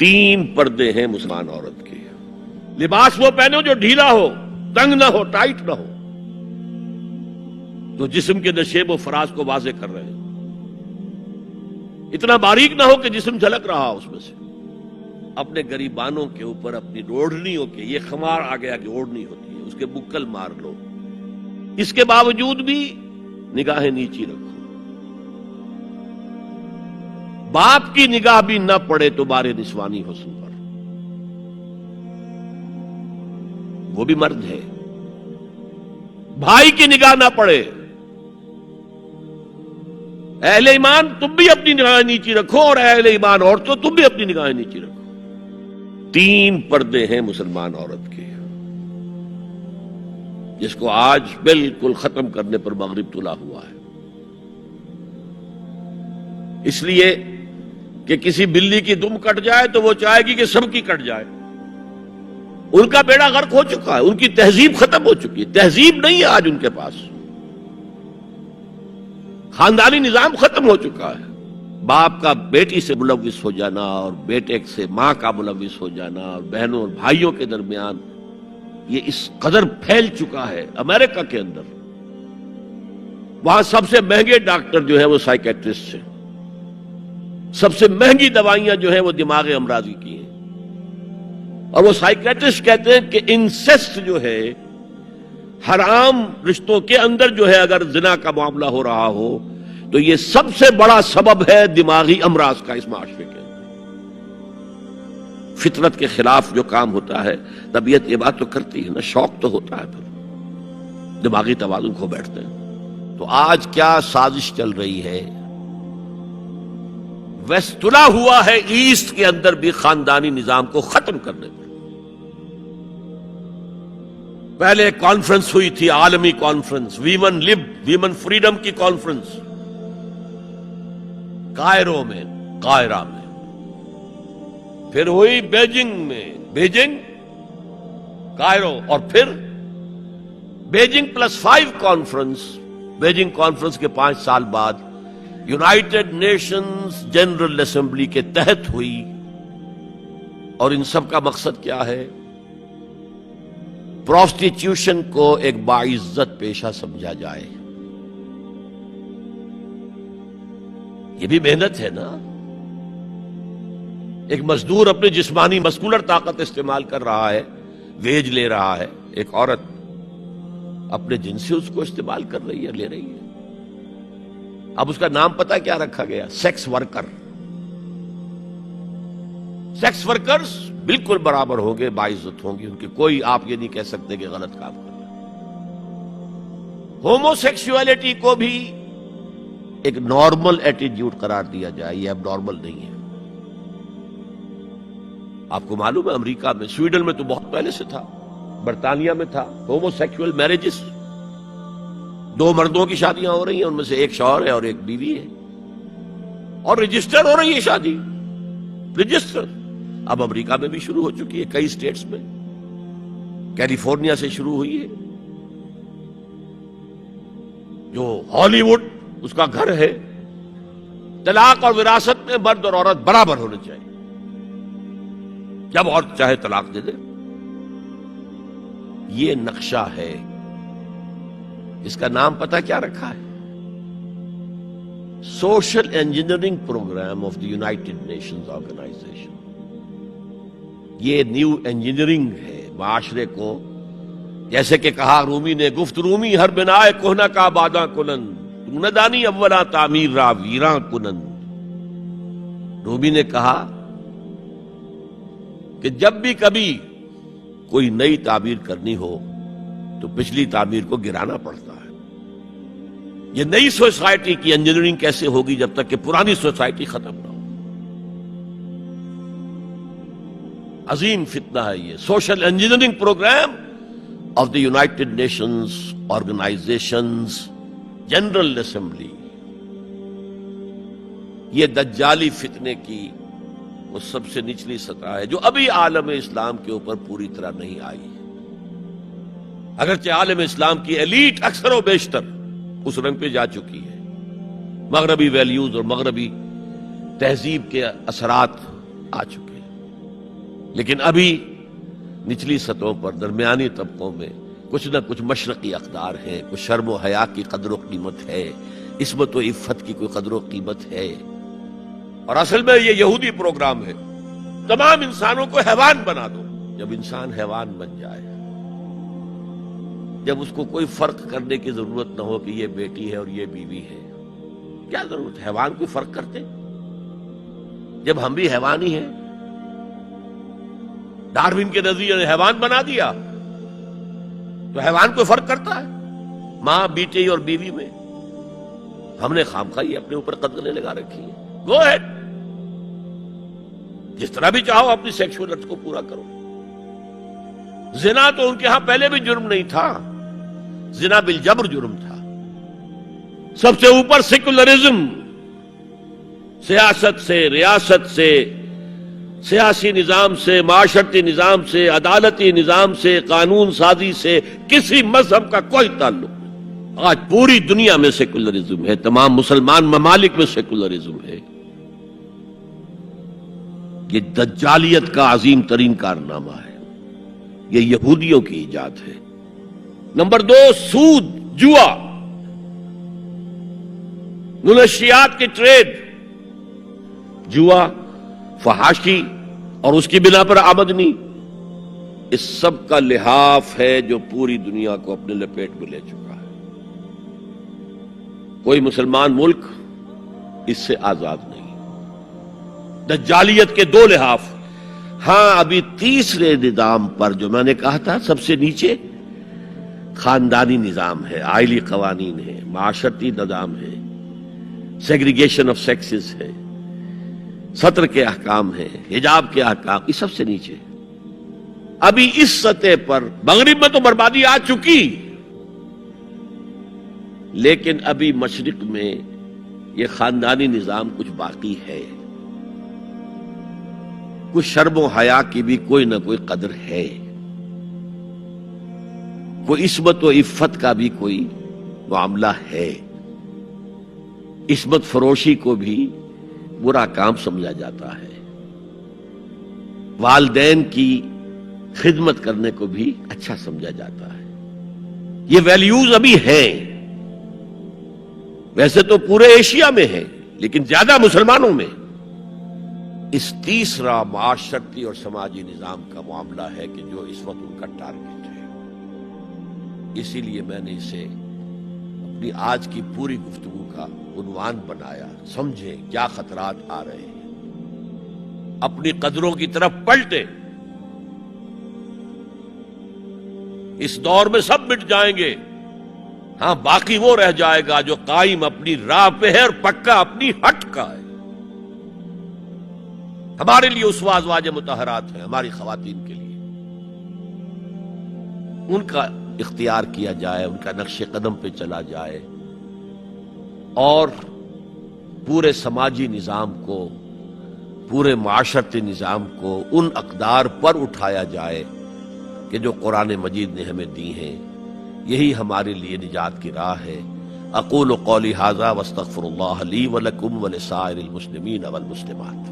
تین پردے ہیں مسلمان عورت کے. لباس وہ پہنو جو ڈھیلا ہو، تنگ نہ ہو، ٹائٹ نہ ہو، جو جسم کے نشیب و فراز کو واضح کر رہے ہیں، اتنا باریک نہ ہو کہ جسم جھلک رہا اس میں سے. اپنے گریبانوں کے اوپر اپنی اوڑھنیوں کے، یہ خمار آ گیا کہ اوڑھنی ہوتی ہے، اس کے بکل مار لو. اس کے باوجود بھی نگاہیں نیچی رکھو. باپ کی نگاہ بھی نہ پڑے تو بار نسوانی حسن پر، وہ بھی مرد ہے. بھائی کی نگاہ نہ پڑے. اہل ایمان تم بھی اپنی نگاہیں نیچی رکھو، اور اہل ایمان عورتوں تم بھی اپنی نگاہیں نیچی رکھو. تین پردے ہیں مسلمان عورت کے، جس کو آج بالکل ختم کرنے پر مغرب تلا ہوا ہے. اس لیے کہ کسی بلی کی دم کٹ جائے تو وہ چاہے گی کہ سب کی کٹ جائے. ان کا بیڑا غرق ہو چکا ہے، ان کی تہذیب ختم ہو چکی ہے. تہذیب نہیں ہے آج ان کے پاس. خاندانی نظام ختم ہو چکا ہے. باپ کا بیٹی سے ملوث ہو جانا، اور بیٹے سے ماں کا ملوث ہو جانا، اور بہنوں اور بھائیوں کے درمیان یہ اس قدر پھیل چکا ہے. امریکہ کے اندر وہاں سب سے مہنگے ڈاکٹر جو ہے وہ سائیکیٹرسٹ ہیں. سب سے مہنگی دوائیاں جو ہیں وہ دماغ امراضی کی ہیں. اور وہ سائیکیٹرسٹ کہتے ہیں کہ انسیسٹ جو ہے، حرام رشتوں کے اندر جو ہے اگر زنا کا معاملہ ہو رہا ہو تو یہ سب سے بڑا سبب ہے دماغی امراض کا اس معاشرے کے اندر. فطرت کے خلاف جو کام ہوتا ہے، طبیعت یہ بات تو کرتی ہے نا، شوق تو ہوتا ہے، پھر دماغی توازن کھو بیٹھتے ہیں. تو آج کیا سازش چل رہی ہے؟ ویسٹ تلا ہوا ہے ایسٹ کے اندر بھی خاندانی نظام کو ختم کرنے پر. پہلے ایک کانفرنس ہوئی تھی، عالمی کانفرنس، ویمن لب، ویمن فریڈم کی کانفرنس، کائرو میں، قاہرہ میں. پھر ہوئی بیجنگ میں، بیجنگ، کائرو، اور پھر بیجنگ +5 کانفرنس. بیجنگ کانفرنس کے 5 سال بعد یونائیٹڈ نیشنز جنرل اسمبلی کے تحت ہوئی. اور ان سب کا مقصد کیا ہے؟ پروسٹیٹیوشن کو ایک باعزت پیشہ سمجھا جائے. یہ بھی محنت ہے نا. ایک مزدور اپنے جسمانی مسکولر طاقت استعمال کر رہا ہے، ویج لے رہا ہے. ایک عورت اپنے جن سے اس کو استعمال کر رہی ہے، لے رہی ہے. اب اس کا نام پتہ کیا رکھا گیا؟ Sex worker. سیکس ورکرز بالکل برابر ہوں گے، باعزت ہوں گی. ان کی کوئی آپ یہ نہیں کہہ سکتے کہ غلط کام کر رہے ہیں. ہومو سیکسولیٹی کو بھی ایک نارمل ایٹیٹیوڈ قرار دیا جائے، یہ اب نارمل نہیں ہے. آپ کو معلوم ہے امریکہ میں، سویڈن میں تو بہت پہلے سے تھا، برطانیہ میں تھا، ہومو سیکسول میرجز. 2 مردوں کی شادیاں ہو رہی ہیں، ان میں سے ایک شوہر ہے اور ایک بیوی ہے، اور رجسٹر ہو رہی ہے شادی، رجسٹر. اب امریکہ میں بھی شروع ہو چکی ہے، کئی اسٹیٹس میں. کیلیفورنیا سے شروع ہوئی ہے، جو ہالی ووڈ اس کا گھر ہے. طلاق اور وراثت میں مرد اور عورت برابر ہونے چاہیے. جب عورت چاہے طلاق دے دے. یہ نقشہ ہے. اس کا نام پتہ کیا رکھا ہے؟ Social engineering program of the United Nations organisation. یہ نیو انجینئرنگ ہے معاشرے کو. جیسے کہ کہا رومی نے، گفت رومی ہر بنائے کوہنا کا باداں کنن، تو نہ دانی اولا تعمیر را ویراں کنن. رومی نے کہا کہ جب بھی کبھی کوئی نئی تعمیر کرنی ہو تو پچھلی تعمیر کو گرانا پڑتا ہے. یہ نئی سوسائٹی کی انجینئرنگ کیسے ہوگی جب تک کہ پرانی سوسائٹی ختم نہ ہو؟ عظیم فتنہ ہے یہ social engineering program of the United Nations organisations general assembly. یہ دجالی فتنے کی وہ سب سے نچلی سطح ہے جو ابھی عالم اسلام کے اوپر پوری طرح نہیں آئی. اگرچہ عالم اسلام کی ایلیٹ اکثر و بیشتر اس رنگ پہ جا چکی ہے، مغربی ویلیوز اور مغربی تہذیب کے اثرات آ چکے ہیں. لیکن ابھی نچلی سطحوں پر درمیانی طبقوں میں کچھ نہ کچھ مشرقی اقدار ہیں، کچھ شرم و حیا کی قدر و قیمت ہے، عصمت و عفت کی کوئی قدر و قیمت ہے۔ اور اصل میں یہ یہودی پروگرام ہے، تمام انسانوں کو حیوان بنا دو۔ جب انسان حیوان بن جائے، جب اس کو کوئی فرق کرنے کی ضرورت نہ ہو کہ یہ بیٹی ہے اور یہ بیوی ہے، کیا ضرورت ہے؟ حیوان کوئی فرق کرتے؟ جب ہم بھی حیوان ہی ہیں، ڈاروین کے نظریے نے حیوان بنا دیا تو حیوان کوئی فرق کرتا ہے؟ ماں بیٹی اور بیوی میں ہم نے خامخواہ اپنے اوپر قدریں لگا رکھی ہے۔ گو ہیڈ، جس طرح بھی چاہو اپنی سیکشول ارتھ کو پورا کرو۔ زنا تو ان کے ہاں پہلے بھی جرم نہیں تھا، زنا بالجبر جرم تھا۔ سب سے اوپر سیکولرزم، سیاست سے، ریاست سے، سیاسی نظام سے، معاشرتی نظام سے، عدالتی نظام سے، قانون سازی سے کسی مذہب کا کوئی تعلق نہیں۔ آج پوری دنیا میں سیکولرزم ہے، تمام مسلمان ممالک میں سیکولرزم ہے۔ یہ دجالیت کا عظیم ترین کارنامہ ہے، یہ یہودیوں کی ایجاد ہے۔ نمبر 2، سود، جوا، منشیات کی ٹریڈ، جوا، فحاشی اور اس کی بنا پر آمدنی، اس سب کا لحاف ہے جو پوری دنیا کو اپنے لپیٹ میں لے چکا ہے۔ کوئی مسلمان ملک اس سے آزاد نہیں۔ دجالیت کے 2 لحاف۔ ہاں، ابھی تیسرے نظام پر جو میں نے کہا تھا سب سے نیچے خاندانی نظام ہے، آئلی قوانین ہے، معاشرتی نظام ہے، سیگریگیشن آف سیکسز ہے، سطر کے احکام ہیں، حجاب کے احکام، یہ سب سے نیچے۔ ابھی اس سطح پر مغرب میں تو بربادی آ چکی، لیکن ابھی مشرق میں یہ خاندانی نظام کچھ باقی ہے، کچھ شرم و حیا کی بھی کوئی نہ کوئی قدر ہے، کوئی عصمت و عفت کا بھی کوئی معاملہ ہے۔ عصمت فروشی کو بھی برا کام سمجھا جاتا ہے، والدین کی خدمت کرنے کو بھی اچھا سمجھا جاتا ہے۔ یہ ویلیوز ابھی ہیں، ویسے تو پورے ایشیا میں ہیں لیکن زیادہ مسلمانوں میں۔ اس تیسرا معاشرتی اور سماجی نظام کا معاملہ ہے کہ جو اس وقت ان کا ٹارگٹ ہے۔ اسی لیے میں نے اسے اپنی آج کی پوری گفتگو کا عنوان بنایا، سمجھیں کیا خطرات آ رہے ہیں، اپنی قدروں کی طرف پلٹیں۔ اس دور میں سب مٹ جائیں گے، ہاں باقی وہ رہ جائے گا جو قائم اپنی راہ پہ ہے اور پکا اپنی ہٹ کا ہے۔ ہمارے لیے اسوہ ازواج مطہرات ہیں، ہماری خواتین کے لیے، ان کا اختیار کیا جائے، ان کا نقش قدم پہ چلا جائے، اور پورے سماجی نظام کو، پورے معاشرتی نظام کو ان اقدار پر اٹھایا جائے کہ جو قرآن مجید نے ہمیں دی ہیں۔ یہی ہمارے لیے نجات کی راہ ہے۔ اقول قولی ھذا واستغفر اللہ لی ولکم ولسائر المسلمین والمسلمات۔